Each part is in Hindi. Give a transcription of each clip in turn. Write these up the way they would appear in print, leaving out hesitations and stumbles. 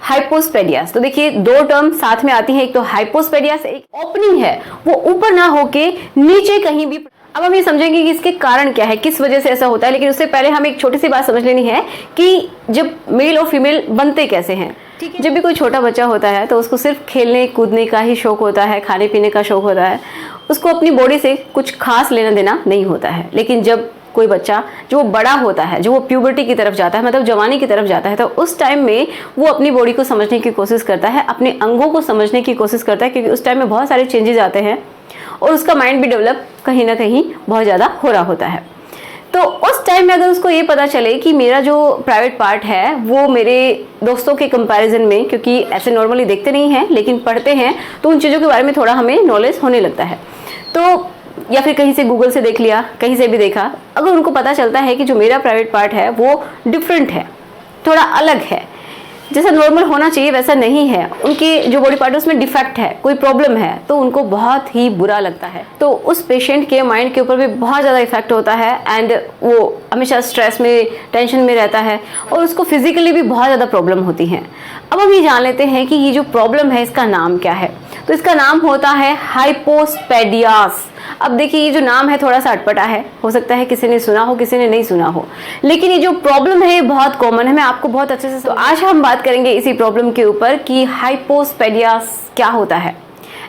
हाइपोस्पेडियास। तो देखिए दो टर्म साथ में आती है, एक तो हाइपोस्पेडियास, एक ओपनिंग है वो ऊपर ना होके नीचे कहीं भी। अब हम ये समझेंगे कि इसके कारण क्या है, किस वजह से ऐसा होता है, लेकिन उससे पहले हमें एक छोटी सी बात समझ लेनी है कि जब मेल और फीमेल बनते कैसे हैं। जब भी कोई छोटा बच्चा होता है तो उसको सिर्फ खेलने कूदने का ही शौक होता है, खाने पीने का शौक होता है, उसको अपनी बॉडी से कुछ खास लेना देना नहीं होता है। लेकिन जब कोई बच्चा जो बड़ा होता है, जो वो प्यूबर्टी की तरफ जाता है, मतलब जवानी की तरफ जाता है, तो उस टाइम में वो अपनी बॉडी को समझने की कोशिश करता है, अपने अंगों को समझने की कोशिश करता है, क्योंकि उस टाइम में बहुत सारे चेंजेस आते हैं और उसका माइंड भी डेवलप कहीं ना कहीं बहुत ज़्यादा हो रहा होता है। तो उस टाइम में अगर उसको ये पता चले कि मेरा जो प्राइवेट पार्ट है वो मेरे दोस्तों के कंपैरिजन में, क्योंकि ऐसे नॉर्मली देखते नहीं हैं लेकिन पढ़ते हैं, तो उन चीज़ों के बारे में थोड़ा हमें नॉलेज होने लगता है। तो या फिर कहीं से गूगल से देख लिया, कहीं से भी देखा, अगर उनको पता चलता है कि जो मेरा प्राइवेट पार्ट है वो डिफरेंट है, थोड़ा अलग है, जैसा नॉर्मल होना चाहिए वैसा नहीं है, उनके जो बॉडी पार्ट है उसमें डिफेक्ट है, कोई प्रॉब्लम है, तो उनको बहुत ही बुरा लगता है। तो उस पेशेंट के माइंड के ऊपर भी बहुत ज़्यादा इफेक्ट होता है एंड वो हमेशा स्ट्रेस में, टेंशन में रहता है और उसको फिजिकली भी बहुत ज़्यादा प्रॉब्लम होती है। अब हम ये जान लेते हैं कि ये जो प्रॉब्लम है इसका नाम क्या है। तो इसका नाम होता है हाइपोस्पेडियास। अब देखिए ये जो नाम है थोड़ा सा अटपटा है, हो सकता है किसी ने सुना हो, किसी ने नहीं सुना हो, लेकिन ये जो प्रॉब्लम है ये बहुत कॉमन है, मैं आपको बहुत अच्छे से। तो आज हम बात करेंगे इसी प्रॉब्लम के ऊपर कि हाइपोस्पेडियास क्या होता है।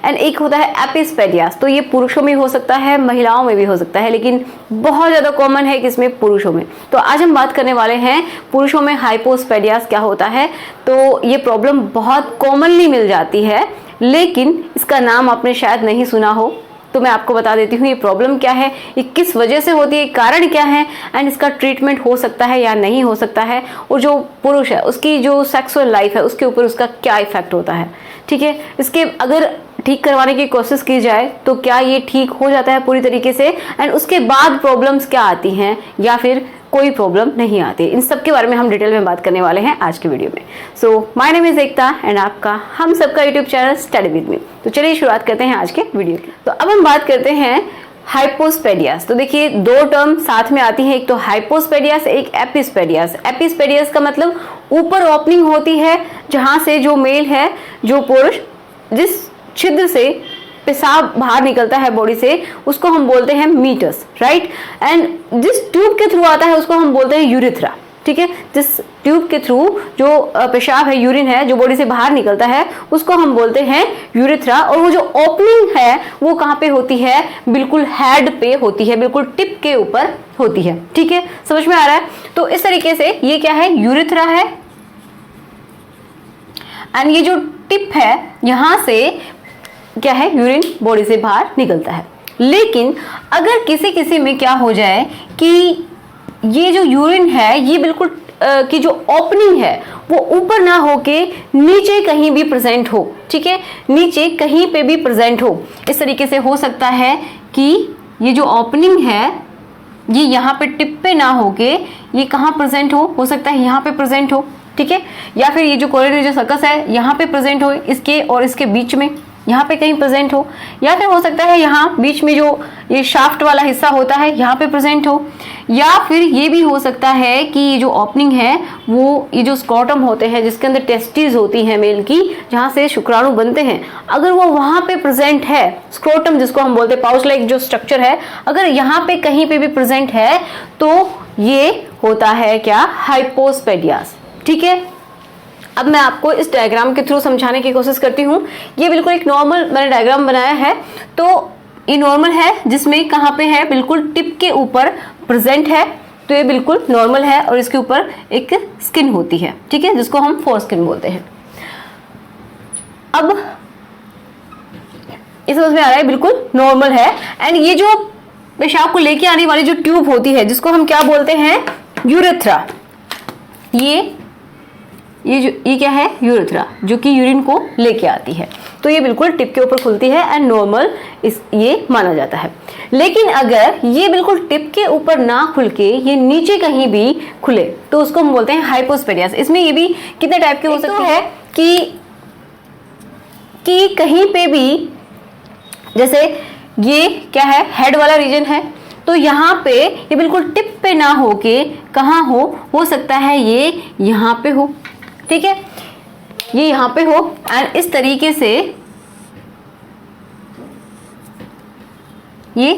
एंड एक होता है एपिस्पेडियास। तो ये पुरुषों में हो सकता है, महिलाओं में भी हो सकता है, लेकिन बहुत ज़्यादा कॉमन है किसमें, पुरुषों में। तो आज हम बात करने वाले हैं पुरुषों में हाइपोस्पेडियास क्या होता है। तो ये प्रॉब्लम बहुत कॉमनली मिल जाती है, लेकिन इसका नाम आपने शायद नहीं सुना हो, तो मैं आपको बता देती हूँ ये प्रॉब्लम क्या है, ये किस वजह से होती है, कारण क्या है एंड इसका ट्रीटमेंट हो सकता है या नहीं हो सकता है, और जो पुरुष है उसकी जो सेक्सुअल लाइफ है उसके ऊपर उसका क्या इफेक्ट होता है। ठीक है, इसके अगर ठीक करवाने की कोशिश की जाए तो क्या ये ठीक हो जाता है पूरी तरीके से, एंड उसके बाद प्रॉब्लम्स क्या आती हैं या फिर कोई प्रॉब्लम नहीं आती, इन सब के बारे में हम डिटेल में बात करने वाले हैं आज के वीडियो में। So my name is Ekta and आपका हम सबका YouTube channel study with me. तो चलिए शुरुआत करते हैं आज के वीडियो की। तो अब हम बात करते हैं हाइपोस्पेडियास। तो देखिए दो टर्म साथ में आती है, एक तो हाइपोस्पेडियास, एक एपिस्पेडियास। एपिस्पेडियास का मतलब ऊपर ओपनिंग होती है जहां से जो मेल है, जो पुरुष, जिस छिद्र से पेशाब बाहर निकलता है बॉडी से, उसको हम बोलते हैं मीटस, राइट। एंड जिस ट्यूब के थ्रू आता है उसको हम बोलते हैं यूरिथ्रा। ठीक है, जिस ट्यूब के थ्रू जो पेशाब है, यूरिन है, जो बॉडी से बाहर निकलता है, उसको हम बोलते हैं यूरिथ्रा। और वो जो ओपनिंग है वो कहाँ पे होती है, बिल्कुल हेड पे होती है, बिल्कुल टिप के ऊपर होती है। ठीक है, समझ में आ रहा है। तो इस तरीके से ये क्या है, यूरिथ्रा है, एंड ये जो टिप है यहां से क्या है, यूरिन बॉडी से बाहर निकलता है। लेकिन अगर किसी किसी में क्या हो जाए कि ये जो यूरिन है ये बिल्कुल की जो ओपनिंग है वो ऊपर ना होके नीचे कहीं भी प्रेजेंट हो। ठीक है, नीचे कहीं पे भी प्रेजेंट हो। इस तरीके से हो सकता है कि ये जो ओपनिंग है ये यहाँ पे टिप पे ना होके ये कहाँ प्रेजेंट हो सकता है यहाँ पे प्रेजेंट हो। ठीक है, या फिर ये जो कोरोनरी जो सर्कस है यहाँ पे प्रेजेंट हो, इसके और इसके बीच में यहाँ पे कहीं प्रेजेंट हो, या फिर हो सकता है यहाँ बीच में जो ये शाफ्ट वाला हिस्सा होता है यहाँ पे प्रेजेंट हो, या फिर ये भी हो सकता है कि ये जो ओपनिंग है वो ये जो स्क्रॉटम होते हैं जिसके अंदर टेस्टिस होती है मेल की, जहाँ से शुक्राणु बनते हैं, अगर वो वहाँ पे प्रेजेंट है, स्क्रोटम जिसको हम बोलते हैं, पाउच लाइक जो स्ट्रक्चर है, अगर यहाँ पे कहीं पे भी प्रेजेंट है तो ये होता है क्या, हाइपोस्पेडियास। ठीक है, अब मैं आपको इस डायग्राम के थ्रू समझाने की कोशिश करती हूँ। ये बिल्कुल एक नॉर्मल मैंने डायग्राम बनाया है। तो ये नॉर्मल है जिसमें कहाँ पे है, बिल्कुल टिप के ऊपर प्रेजेंट है, तो ये बिल्कुल नॉर्मल है और इसके ऊपर एक स्किन होती है। ठीक है, जिसको हम फोर स्किन बोलते हैं। अब ये समझ में आ रहा है, बिल्कुल नॉर्मल है। एंड ये जो पेशाब को लेके आने वाली जो ट्यूब होती है जिसको हम क्या बोलते हैं, यूरेथ्रा। ये क्या है, यूरेथ्रा, जो कि यूरिन को लेके आती है। तो ये बिल्कुल टिप के ऊपर खुलती है एंड नॉर्मल ये माना जाता है। लेकिन अगर ये बिल्कुल टिप के ऊपर ना खुल के ये नीचे कहीं भी खुले तो उसको हम बोलते हैं हाइपोस्पेडियास। इसमें ये भी कितने टाइप के हो सकते हैं कि कहीं पे भी, जैसे ये क्या है, हेड वाला रीजन है, तो यहाँ पे ये बिल्कुल टिप पे ना होके कहाँ हो सकता है ये यहाँ पे हो। ठीक है, ये यहाँ पे हो एंड इस तरीके से ये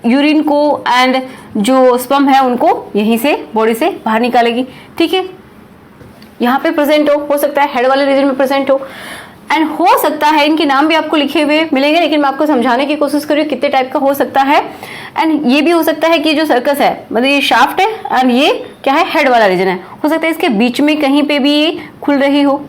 यूरिन को एंड जो स्पर्म है उनको यहीं से बॉडी से बाहर निकालेगी। ठीक है, यहाँ पे प्रेजेंट हो सकता है हेड वाले रीजन में प्रेजेंट हो, एंड हो सकता है इनके नाम भी आपको लिखे हुए मिलेंगे, लेकिन मैं आपको समझाने की कोशिश कर रही हूँ कितने टाइप का हो सकता है। एंड ये भी हो सकता है कि जो सर्कस है, मतलब ये शाफ्ट है एंड ये क्या है, हेड वाला रीजन है, हो सकता है इसके बीच में कहीं पे भी ये खुल रही हो।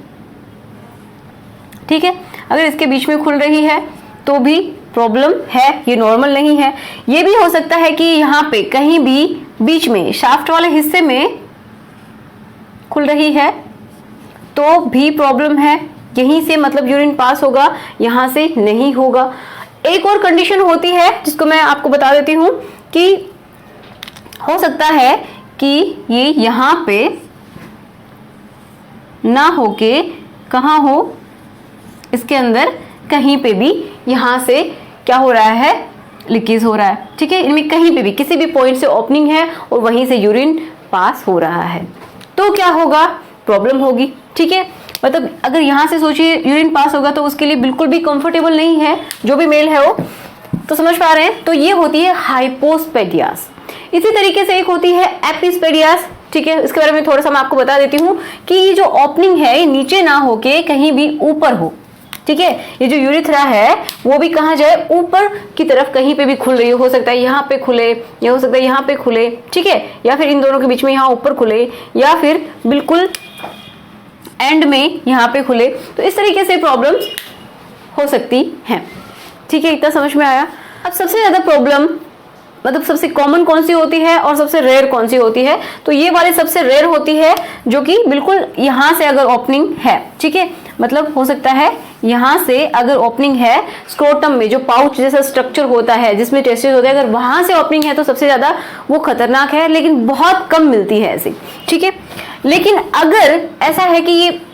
ठीक है, अगर इसके बीच में खुल रही है तो भी प्रॉब्लम है, ये नॉर्मल नहीं है। ये भी हो सकता है कि यहाँ पे कहीं भी बीच में शाफ्ट वाले हिस्से में खुल रही है तो भी प्रॉब्लम है, यहीं से मतलब यूरिन पास होगा, यहां से नहीं होगा। एक और कंडीशन होती है जिसको मैं आपको बता देती हूं कि हो सकता है कि ये यहां पे ना होके कहां हो, इसके अंदर कहीं पे भी यहां से क्या हो रहा है, लीकेज हो रहा है। ठीक है, इनमें कहीं पे भी किसी भी पॉइंट से ओपनिंग है और वहीं से यूरिन पास हो रहा है तो क्या होगा, प्रॉब्लम होगी। ठीक है, मतलब अगर यहाँ से सोचिए यूरिन पास होगा तो उसके लिए बिल्कुल भी कंफर्टेबल नहीं है, जो भी मेल है वो, तो समझ पा रहे हैं। तो ये होती है हाइपोस्पेडियास। इसी तरीके से एक होती है एपिस्पेडियास। ठीक है, इसके बारे में थोड़ा सा मैं आपको बता देती हूँ कि ये जो ओपनिंग है ये नीचे ना होके कहीं भी ऊपर हो। ठीक है, ये जो यूरिथ्रा है वो भी कहाँ जाए, ऊपर की तरफ कहीं पे भी खुल रही हो सकता है यहाँ पे खुले, या हो सकता है यहाँ पे खुले। ठीक है, या फिर इन दोनों के बीच में यहाँ ऊपर खुले, या फिर बिल्कुल एंड में यहाँ पे खुले। तो इस तरीके से प्रॉब्लम हो सकती है। ठीक है, इतना समझ में आया। अब सबसे ज्यादा प्रॉब्लम मतलब सबसे कॉमन कौन सी होती है और सबसे रेयर कौन सी होती है, तो ये वाली सबसे रेयर होती है जो कि बिल्कुल यहाँ से अगर ओपनिंग है। ठीक है, मतलब हो सकता है यहाँ से अगर ओपनिंग है स्क्रोटम में, जो पाउच जैसा स्ट्रक्चर होता है जिसमें टेस्टिस होते हैं, अगर वहां से ओपनिंग है तो सबसे ज्यादा वो खतरनाक है, लेकिन बहुत कम मिलती है ऐसी। ठीक है, लेकिन अगर ऐसा है कि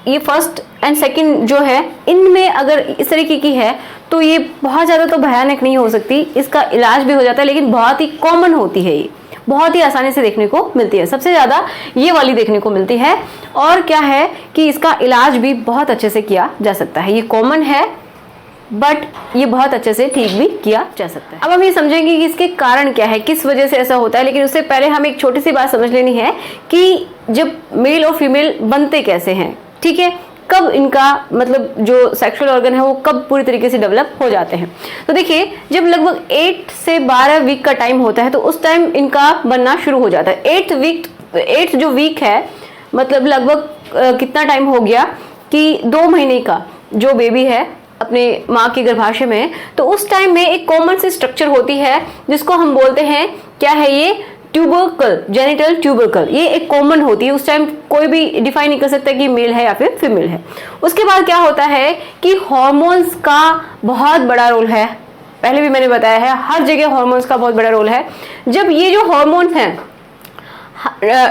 ये फर्स्ट एंड सेकंड जो है इनमें अगर इस तरीके की है तो ये बहुत ज़्यादा तो भयानक नहीं हो सकती, इसका इलाज भी हो जाता है, लेकिन बहुत ही कॉमन होती है, ये बहुत ही आसानी से देखने को मिलती है। सबसे ज़्यादा ये वाली देखने को मिलती है, और क्या है कि इसका इलाज भी बहुत अच्छे से किया जा सकता है। ये कॉमन है बट ये बहुत अच्छे से ठीक भी किया जा सकता है। अब हम ये समझेंगे कि इसके कारण क्या है, किस वजह से ऐसा होता है, लेकिन उससे पहले हमें एक छोटी सी बात समझ लेनी है कि जब मेल और फीमेल बनते कैसे हैं। ठीक है, कब इनका मतलब जो सेक्सुअल ऑर्गन है वो कब पूरी तरीके से डेवलप हो जाते हैं। तो देखिए, जब लगभग 8 से 12 वीक का टाइम होता है तो उस टाइम इनका बनना शुरू हो जाता है। 8 जो वीक है मतलब लगभग कितना टाइम हो गया कि 2 महीने का जो बेबी है अपने माँ के गर्भाशय में, तो उस टाइम में एक कॉमन सी स्ट्रक्चर होती है जिसको हम बोलते हैं, क्या है ये, ट्यूबरकल, जेनिटल ट्यूबरकल। ये एक कॉमन होती है, उस टाइम कोई भी डिफाइन नहीं कर सकता कि मेल है या फिर फीमेल है। उसके बाद क्या होता है कि हार्मोन्स का बहुत बड़ा रोल है, पहले भी मैंने बताया है, हर जगह हार्मोन्स का बहुत बड़ा रोल है। जब ये जो हार्मोन है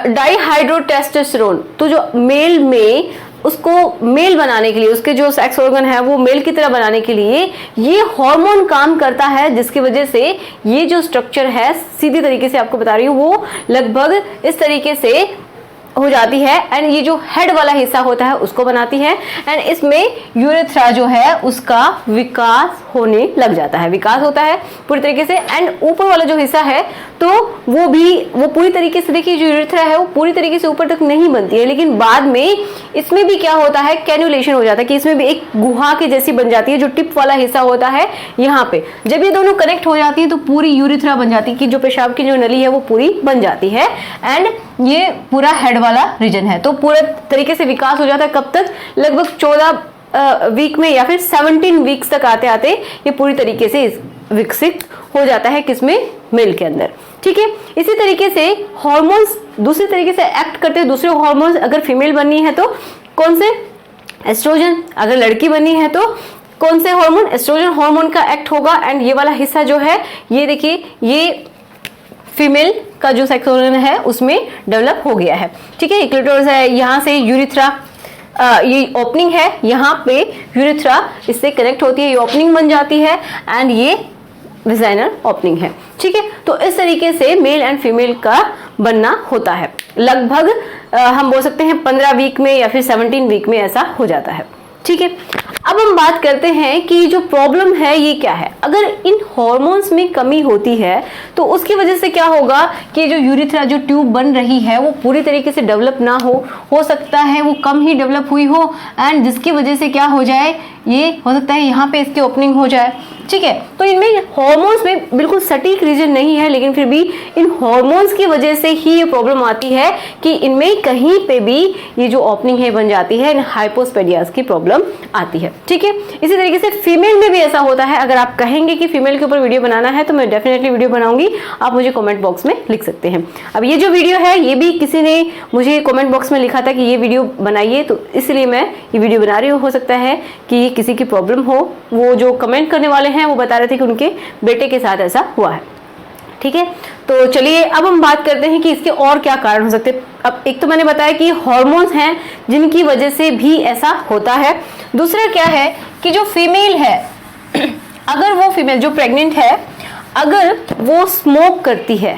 डाइहाइड्रोटेस्टोस्टेरोन, तो जो मेल में उसको मेल बनाने के लिए, उसके जो सेक्स ऑर्गन है वो मेल की तरह बनाने के लिए ये हार्मोन काम करता है, जिसकी वजह से ये जो स्ट्रक्चर है, सीधी तरीके से आपको बता रही हूँ, वो लगभग इस तरीके से हो जाती है। एंड ये जो हेड वाला हिस्सा होता है उसको बनाती है, एंड इसमें यूरेथ्रा जो है उसका विकास होने लग जाता है, विकास होता है पूरी तरीके से। एंड ऊपर वाला जो हिस्सा है तो वो पूरी तरीके से, देखिए जो यूरेथ्रा है वो पूरी तरीके से ऊपर तक नहीं बनती है, लेकिन बाद में इसमें भी क्या होता है, कैन्युलेशन हो जाता है कि इसमें भी एक गुहा के जैसी बन जाती है, जो टिप वाला हिस्सा होता है यहाँ पे। जब ये दोनों कनेक्ट हो जाती है तो पूरी यूरेथ्रा बन जाती है कि जो पेशाब की जो नली है वो पूरी बन जाती है, एंड ये पूरा हेड वाला रीजन है। तो पूरे तरीके से विकास हो जाता है, कब तक, लगभग 14 वीक में या फिर 17 वीक्स तक आते आते ये पूरी तरीके से विकसित हो जाता है, किसमें, मेल के अंदर। ठीक है, इसी तरीके से हार्मोन्स दूसरी तरीके से एक्ट करते हैं। दूसरे हार्मोन्स अगर फीमेल बनी है तो कौन से, एस्ट्रोजन, अगर लड़की बनी है तो कौन से हार्मोन, एस्ट्रोजन हार्मोन का एक्ट होगा। एंड ये वाला हिस्सा जो है ये देखिए, ये फीमेल का जो सेक्स ऑर्गन है उसमें डेवलप हो गया है। ठीक है, क्लिटोरिस है, यहाँ से यूरेथ्रा, ये ओपनिंग है, यहाँ पे यूरेथ्रा इससे कनेक्ट होती है, ये ओपनिंग बन जाती है, एंड ये विजाइनल ओपनिंग है। ठीक है। तो इस तरीके से मेल एंड फीमेल का बनना होता है। लगभग हम बोल सकते हैं 15 वीक में या फिर 17 वीक में ऐसा हो जाता है, ठीक है। अब हम बात करते हैं कि जो प्रॉब्लम है ये क्या है। अगर इन हॉर्मोन्स में कमी होती है तो उसकी वजह से क्या होगा कि जो यूरिथ्रा जो ट्यूब बन रही है वो पूरी तरीके से डेवलप ना हो सकता है वो कम ही डेवलप हुई हो, एंड जिसकी वजह से क्या हो जाए, ये हो सकता है यहाँ पे इसकी ओपनिंग हो जाए, ठीक है। तो इनमें हॉर्मोन्स में बिल्कुल सटीक रीजन नहीं है, लेकिन फिर भी इन हॉर्मोन्स की वजह से ही ये प्रॉब्लम आती है कि इनमें कहीं पे भी ये जो ओपनिंग है बन जाती है, इन हाइपोस्पेडियास की प्रॉब्लम आती है, ठीक है। इसी तरीके से फीमेल में भी ऐसा होता है। अगर आप कहेंगे कि फीमेल के ऊपर वीडियो बनाना है तो मैं डेफिनेटली वीडियो बनाऊंगी, आप मुझे कमेंट बॉक्स में लिख सकते हैं। अब ये जो वीडियो है ये भी किसी ने मुझे कमेंट बॉक्स में लिखा था कि ये वीडियो बनाइए, तो इसलिए मैं ये वीडियो बना रही हूँ। हो सकता है कि किसी की प्रॉब्लम हो, वो जो कमेंट करने वाले हैं वो बता रहे थे कि उनके बेटे के साथ ऐसा हुआ है, ठीक है। तो चलिए अब हम बात करते हैं कि इसके और क्या कारण हो सकते हैं। अब एक तो मैंने बताया कि हार्मोन्स हैं जिनकी वजह से भी ऐसा होता है। दूसरा क्या है कि जो फीमेल है, अगर वो फीमेल जो प्रेग्नेंट है अगर वो स्मोक करती है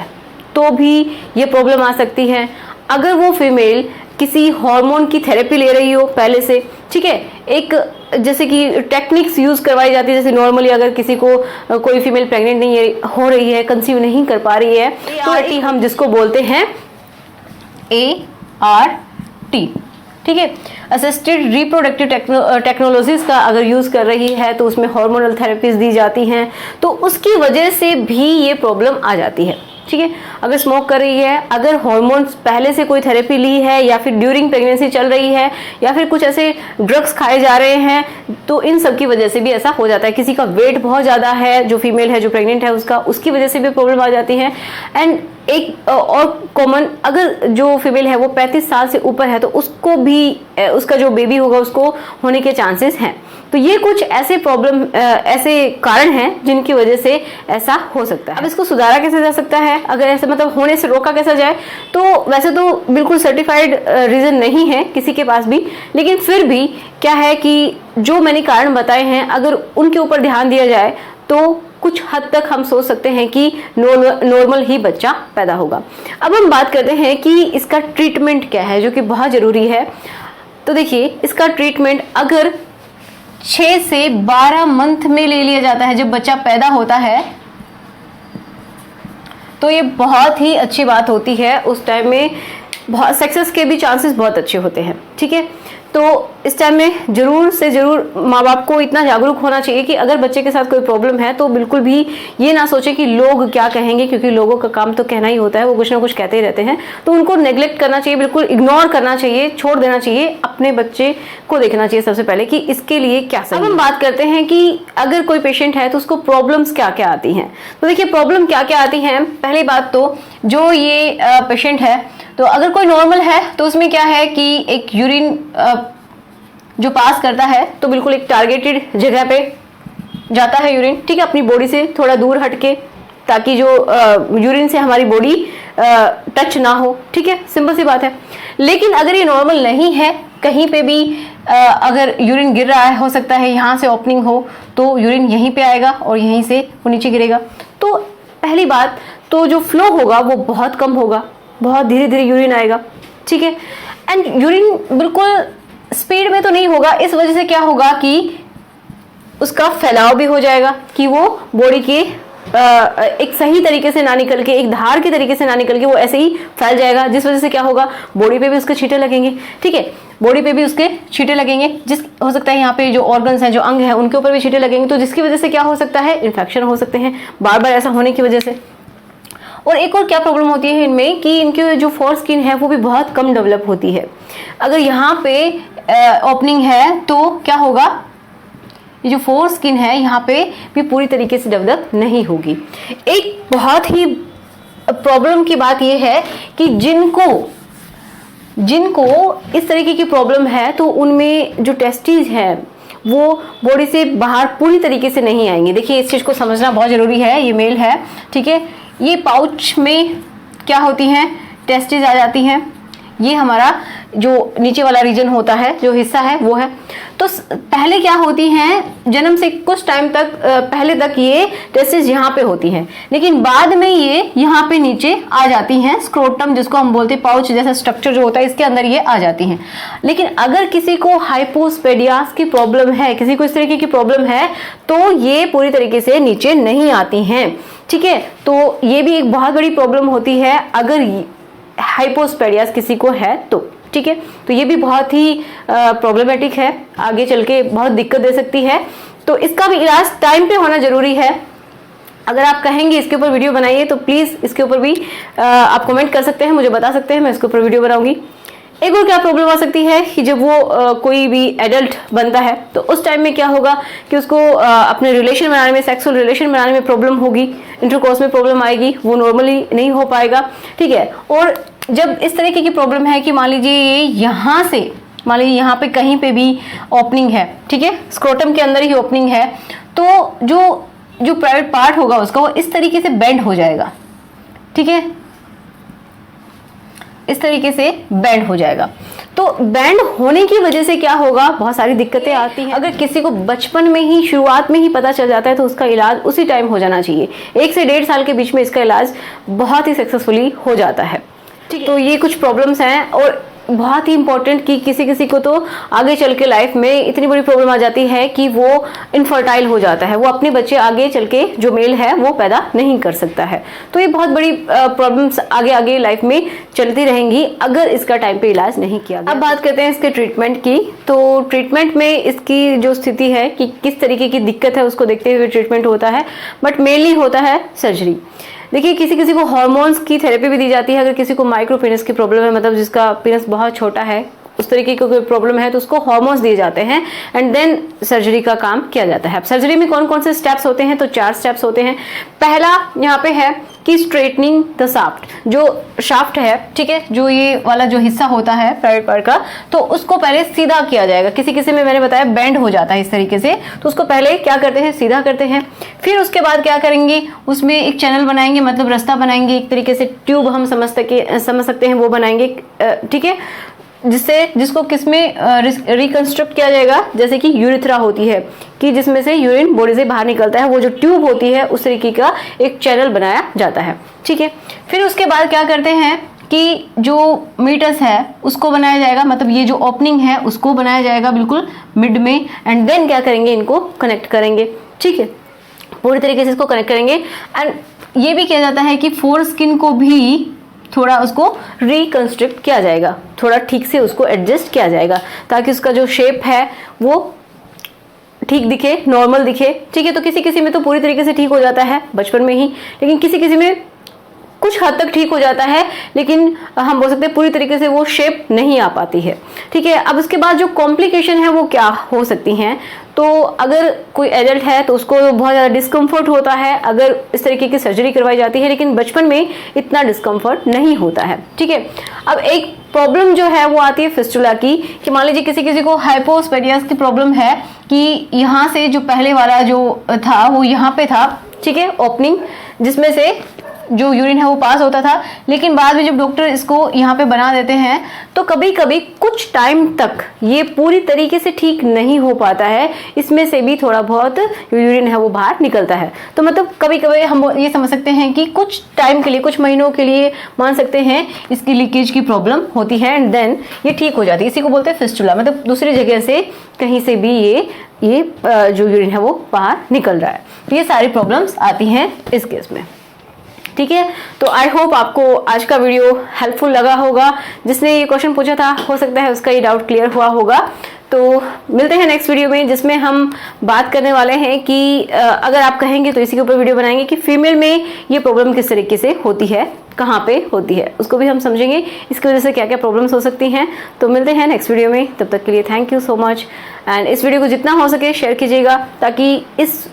तो भी ये प्रॉब्लम आ सकती है। अगर वो फीमेल किसी हार्मोन की थेरेपी ले रही हो पहले से, ठीक है, एक जैसे कि टेक्निक्स यूज करवाई जाती है, जैसे नॉर्मली अगर किसी को कोई फीमेल प्रेग्नेंट नहीं हो रही है, कंसीव नहीं कर पा रही है, तो हम जिसको बोलते हैं ART, ठीक है, असिस्टेड रिप्रोडक्टिव टेक्नोलॉजीज का अगर यूज कर रही है तो उसमें हार्मोनल थेरेपीज दी जाती हैं, तो उसकी वजह से भी ये प्रॉब्लम आ जाती है, ठीक है। अगर स्मोक कर रही है, अगर हार्मोन्स पहले से कोई थेरेपी ली है, या फिर ड्यूरिंग प्रेगनेंसी चल रही है, या फिर कुछ ऐसे ड्रग्स खाए जा रहे हैं, तो इन सब की वजह से भी ऐसा हो जाता है। किसी का वेट बहुत ज्यादा है, जो फीमेल है जो प्रेग्नेंट है उसकी वजह से भी प्रॉब्लम आ जाती है। एंड एक और कॉमन, अगर जो फीमेल है वो 35 साल से ऊपर है तो उसको भी उसका जो बेबी होगा उसको होने के चांसेस हैं। तो ये कुछ ऐसे प्रॉब्लम ऐसे कारण हैं जिनकी वजह से ऐसा हो सकता है। अब इसको सुधारा कैसे जा सकता है, अगर ऐसे मतलब होने से रोका कैसे जाए, तो वैसे तो बिल्कुल सर्टिफाइड रीजन नहीं है किसी के पास भी, लेकिन फिर भी क्या है कि जो मैंने कारण बताए हैं अगर उनके ऊपर ध्यान दिया जाए तो कुछ हद तक हम सोच सकते हैं कि नॉर्मल ही बच्चा पैदा होगा। अब हम बात करते हैं कि इसका ट्रीटमेंट क्या है, जो कि बहुत जरूरी है। तो देखिए, इसका ट्रीटमेंट अगर 6 से 12 मंथ में ले लिया जाता है, जब बच्चा पैदा होता है, तो ये बहुत ही अच्छी बात होती है। उस टाइम में बहुत सक्सेस के भी चांसेस बहुत अच्छे होते हैं, ठीक है। तो इस टाइम में जरूर से जरूर माँ बाप को इतना जागरूक होना चाहिए कि अगर बच्चे के साथ कोई प्रॉब्लम है तो बिल्कुल भी ये ना सोचे कि लोग क्या कहेंगे, क्योंकि लोगों का काम तो कहना ही होता है, वो कुछ ना कुछ कहते ही रहते हैं। तो उनको नेग्लेक्ट करना चाहिए, बिल्कुल इग्नोर करना चाहिए, छोड़ देना चाहिए। अपने बच्चे को देखना चाहिए सबसे पहले कि इसके लिए क्या सही। अब हम बात करते हैं कि अगर कोई पेशेंट है तो उसको प्रॉब्लम्स क्या क्या आती हैं। तो देखिए, प्रॉब्लम क्या क्या आती हैं। पहली बात तो जो ये पेशेंट है, तो अगर कोई नॉर्मल है तो उसमें क्या है कि एक यूरिन जो पास करता है तो बिल्कुल एक टारगेटेड जगह पे जाता है यूरिन, ठीक है, अपनी बॉडी से थोड़ा दूर हटके, ताकि जो यूरिन से हमारी बॉडी टच ना हो, ठीक है, सिंपल सी बात है। लेकिन अगर ये नॉर्मल नहीं है, कहीं पे भी अगर यूरिन गिर रहा है, हो सकता है यहाँ से ओपनिंग हो तो यूरिन यहीं पे आएगा और यहीं से वो नीचे गिरेगा। तो पहली बात तो जो फ्लो होगा वो बहुत कम होगा, बहुत धीरे धीरे यूरिन आएगा, ठीक है। एंड यूरिन बिल्कुल स्पीड में तो नहीं होगा, इस वजह से क्या होगा कि उसका फैलाव भी हो जाएगा, कि वो बॉडी के एक सही तरीके से ना निकल के, एक धार के तरीके से ना निकल के वो ऐसे ही फैल जाएगा, जिस वजह से क्या होगा, बॉडी पे भी उसके छींटे लगेंगे, ठीक है, बॉडी पे भी उसके छींटे लगेंगे, जिस हो सकता है यहाँ पे जो ऑर्गन्स हैं, जो अंग हैं, उनके ऊपर भी छींटे लगेंगे, तो जिसकी वजह से क्या हो सकता है, इन्फेक्शन हो सकते हैं बार बार ऐसा होने की वजह से। और एक और क्या प्रॉब्लम होती है इनमें कि इनकी जो फोर स्किन है वो भी बहुत कम डेवलप होती है। अगर यहाँ पे ओपनिंग है तो क्या होगा, ये जो फोर स्किन है यहाँ पे भी पूरी तरीके से डेवलप नहीं होगी। एक बहुत ही प्रॉब्लम की बात ये है कि जिनको इस तरीके की प्रॉब्लम है तो उनमें जो टेस्टिस है वो बॉडी से बाहर पूरी तरीके से नहीं आएंगे। देखिए, इस चीज को समझना बहुत जरूरी है। ये मेल है, ठीक है, ये पाउच में क्या होती हैं, टेस्टिस आ जाती हैं, ये हमारा जो नीचे वाला रीजन होता है, जो हिस्सा है वो है। तो पहले क्या होती हैं, जन्म से कुछ टाइम तक पहले तक ये टेस्टिस यहाँ पे होती हैं, लेकिन बाद में ये यहाँ पे नीचे आ जाती हैं। स्क्रोटम जिसको हम बोलते हैं, पाउच जैसा स्ट्रक्चर जो होता है, इसके अंदर ये आ जाती हैं। लेकिन अगर किसी को हाइपोस्पेडियास की प्रॉब्लम है, किसी को इस तरीके की प्रॉब्लम है, तो ये पूरी तरीके से नीचे नहीं आती हैं। ठीक है, तो ये भी एक बहुत बड़ी प्रॉब्लम होती है अगर हाइपोस्पेडियास किसी को है तो। ठीक है, तो ये भी बहुत ही प्रॉब्लमेटिक है, आगे चल के बहुत दिक्कत दे सकती है। तो इसका भी इलाज टाइम पे होना जरूरी है। अगर आप कहेंगे इसके ऊपर वीडियो बनाइए तो प्लीज इसके ऊपर भी आप कमेंट कर सकते हैं, मुझे बता सकते हैं, मैं इसके ऊपर वीडियो बनाऊंगी। एक और क्या प्रॉब्लम आ सकती है कि जब वो कोई भी एडल्ट बनता है तो उस टाइम में क्या होगा कि उसको अपने रिलेशन बनाने में, सेक्सुअल रिलेशन बनाने में प्रॉब्लम होगी, इंटरकोर्स में प्रॉब्लम आएगी, वो नॉर्मली नहीं हो पाएगा। ठीक है, और जब इस तरीके की प्रॉब्लम है कि मान लीजिए ये यहाँ से, मान लीजिए यहाँ पे कहीं पे भी ओपनिंग है, ठीक है, स्क्रोटम के अंदर ही ओपनिंग है, तो जो प्राइवेट पार्ट होगा उसका वो इस तरीके से बेंड हो जाएगा। ठीक है, इस तरीके से बेंड हो जाएगा। तो बेंड होने की वजह से क्या होगा, बहुत सारी दिक्कतें आती हैं। अगर किसी को बचपन में ही, शुरुआत में ही पता चल जाता है तो उसका इलाज उसी टाइम हो जाना चाहिए। 1 से 1.5 साल के बीच में इसका इलाज बहुत ही सक्सेसफुली हो जाता है। ठीक, तो ये कुछ प्रॉब्लम्स हैं। और बहुत ही इंपॉर्टेंट कि किसी को तो आगे चल के लाइफ में इतनी बड़ी प्रॉब्लम आ जाती है कि वो इनफर्टाइल हो जाता है, वो अपने बच्चे आगे चल के जो मेल है वो पैदा नहीं कर सकता है। तो ये बहुत बड़ी प्रॉब्लम्स आगे लाइफ में चलती रहेंगी अगर इसका टाइम पे इलाज नहीं किया गया। अब बात करते हैं इसके ट्रीटमेंट की। तो ट्रीटमेंट में इसकी जो स्थिति है कि किस तरीके की दिक्कत है उसको देखते हुए ट्रीटमेंट होता है, बट मेनली होता है सर्जरी। देखिए, किसी को हार्मोन्स की थेरेपी भी दी जाती है। अगर किसी को माइक्रो पेनिस की प्रॉब्लम है, मतलब जिसका पेनिस बहुत छोटा है, उस तरीके की कोई प्रॉब्लम है, तो उसको हार्मोन्स दिए जाते हैं एंड देन सर्जरी का काम किया जाता है। अब सर्जरी में कौन कौन से स्टेप्स होते हैं, तो 4 स्टेप्स होते हैं। पहला यहाँ पे है कि स्ट्रेटनिंग द शाफ्ट, जो शाफ्ट है, ठीक है, जो ये वाला जो हिस्सा होता है प्राइवेट पार्ट का, तो उसको पहले सीधा किया जाएगा। किसी में मैंने बताया बेंड हो जाता है इस तरीके से, तो उसको पहले क्या करते हैं, सीधा करते हैं। फिर उसके बाद क्या करेंगे, उसमें एक चैनल बनाएंगे, मतलब रास्ता बनाएंगे, एक तरीके से ट्यूब हम समझ सकते हैं वो बनाएंगे। ठीक है, जिसको किसमें रिकंस्ट्रक्ट किया जाएगा, जैसे कि यूरिथ्रा होती है कि जिसमें से यूरिन बॉडी से बाहर निकलता है, वो जो ट्यूब होती है उस तरीके का एक चैनल बनाया जाता है। ठीक है, फिर उसके बाद क्या करते हैं कि जो मीटस है उसको बनाया जाएगा, मतलब ये जो ओपनिंग है उसको बनाया जाएगा बिल्कुल मिड में, एंड देन क्या करेंगे, इनको कनेक्ट करेंगे। ठीक है, पूरी तरीके से इसको कनेक्ट करेंगे। एंड ये भी किया जाता है कि फोर स्किन को भी थोड़ा उसको रिकंस्ट्रक्ट किया जाएगा, थोड़ा ठीक से उसको एडजस्ट किया जाएगा ताकि उसका जो शेप है वो ठीक दिखे, नॉर्मल दिखे। ठीक है, तो किसी में तो पूरी तरीके से ठीक हो जाता है बचपन में ही, लेकिन किसी में कुछ हद तक ठीक हो जाता है, लेकिन हम बोल सकते हैं पूरी तरीके से वो शेप नहीं आ पाती है। ठीक है, अब उसके बाद जो कॉम्प्लिकेशन है वो क्या हो सकती हैं, तो अगर कोई एडल्ट है तो उसको बहुत ज़्यादा डिस्कम्फर्ट होता है अगर इस तरीके की सर्जरी करवाई जाती है, लेकिन बचपन में इतना डिस्कम्फर्ट नहीं होता है। ठीक है, अब एक प्रॉब्लम जो है वो आती है फिस्टुला की, कि मान लीजिए किसी को हाइपोस्पेडियास की प्रॉब्लम है कि यहाँ से जो पहले वाला जो था वो यहाँ पे था, ठीक है, ओपनिंग, जिसमें से जो यूरिन है वो पास होता था, लेकिन बाद में जब डॉक्टर इसको यहाँ पे बना देते हैं तो कभी कभी कुछ टाइम तक ये पूरी तरीके से ठीक नहीं हो पाता है, इसमें से भी थोड़ा बहुत यूरिन है वो बाहर निकलता है। तो मतलब कभी कभी हम ये समझ सकते हैं कि कुछ टाइम के लिए, कुछ महीनों के लिए मान सकते हैं इसकी लीकेज की प्रॉब्लम होती है एंड देन ये ठीक हो जाती है। इसी को बोलते हैं फिस्टुला, मतलब दूसरी जगह से कहीं से भी ये जो यूरिन है वो बाहर निकल रहा है। तो ये सारी प्रॉब्लम्स आती हैं इस केस में। ठीक है, तो आई होप आपको आज का वीडियो हेल्पफुल लगा होगा। जिसने ये क्वेश्चन पूछा था हो सकता है उसका ये डाउट क्लियर हुआ होगा। तो मिलते हैं नेक्स्ट वीडियो में, जिसमें हम बात करने वाले हैं कि अगर आप कहेंगे तो इसी के ऊपर वीडियो बनाएंगे कि फीमेल में ये प्रॉब्लम किस तरीके से होती है, कहाँ पे होती है, उसको भी हम समझेंगे, इसकी वजह से क्या क्या प्रॉब्लम्स हो सकती हैं। तो मिलते हैं नेक्स्ट वीडियो में, तब तक के लिए thank you so much. And इस वीडियो को जितना हो सके शेयर कीजिएगा ताकि इस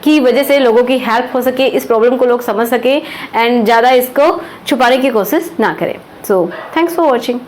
की वजह से लोगों की हेल्प हो सके, इस प्रॉब्लम को लोग समझ सके एंड ज़्यादा इसको छुपाने की कोशिश ना करें। So thanks for watching.